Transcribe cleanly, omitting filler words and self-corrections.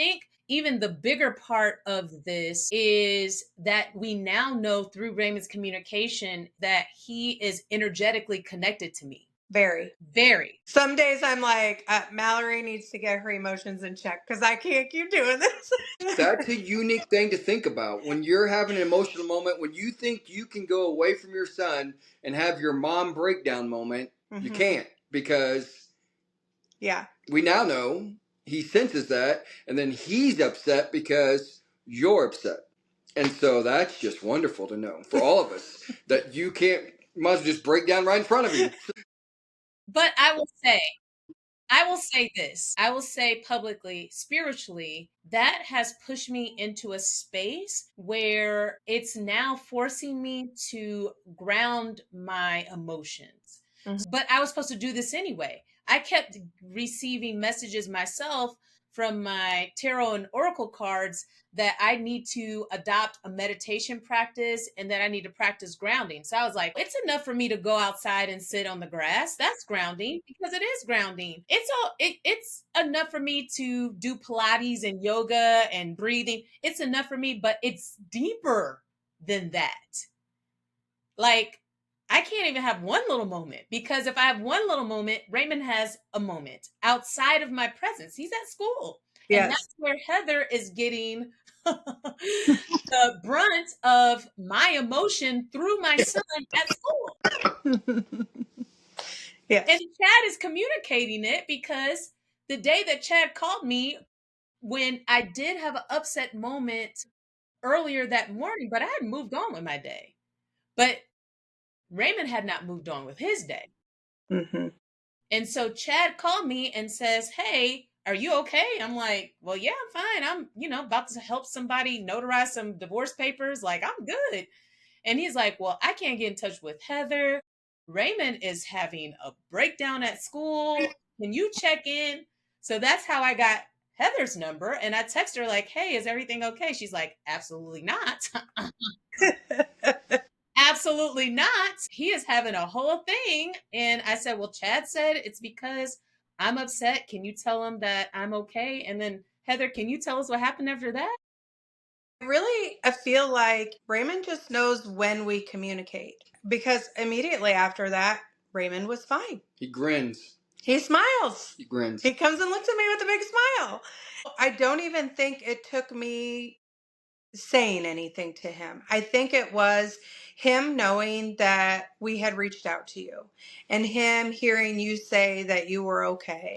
think even the bigger part of this is that we now know through Raymond's communication that he is energetically connected to me. Very. Very. Some days I'm like, Mallory needs to get her emotions in check because I can't keep doing this. That's a unique thing to think about. When you're having an emotional moment, when you think you can go away from your son and have your mom breakdown moment, you can't, because we now know he senses that, and then he's upset because you're upset. And so that's just wonderful to know for all of us that you can't, might as well just break down right in front of you. But I will say this. I will say publicly, spiritually, that has pushed me into a space where it's now forcing me to ground my emotions. But I was supposed to do this anyway. I kept receiving messages myself from my tarot and oracle cards that I need to adopt a meditation practice and that I need to practice grounding. So I was like, it's enough for me to go outside and sit on the grass. That's grounding, because it is grounding. It's enough for me to do Pilates and yoga and breathing. It's enough for me, but it's deeper than that. Like, I can't even have one little moment, because if I have one little moment, Raymond has a moment outside of my presence. He's at school. Yes. And that's where Heather is getting the brunt of my emotion through my son at school. Yes. And Chad is communicating it, because the day that Chad called me, when I did have an upset moment earlier that morning, but I had moved on with my day. But Raymond had not moved on with his day. And so Chad called me and says, hey, are you okay? I'm like, well, yeah, I'm fine. I'm, about to help somebody notarize some divorce papers. Like, I'm good. And he's like, well, I can't get in touch with Heather. Raymond is having a breakdown at school. Can you check in? So that's how I got Heather's number. And I text her like, hey, is everything okay? She's like, absolutely not. Absolutely not. He is having a whole thing. And I said, well, Chad said it's because I'm upset. Can you tell him that I'm okay? And then, Heather, can you tell us what happened after that? Really, I feel like Raymond just knows when we communicate, because immediately after that, Raymond was fine. He grins. He smiles. He grins. He comes and looks at me with a big smile. I don't even think it took me saying anything to him. I think it was him knowing that we had reached out to you and him hearing you say that you were okay.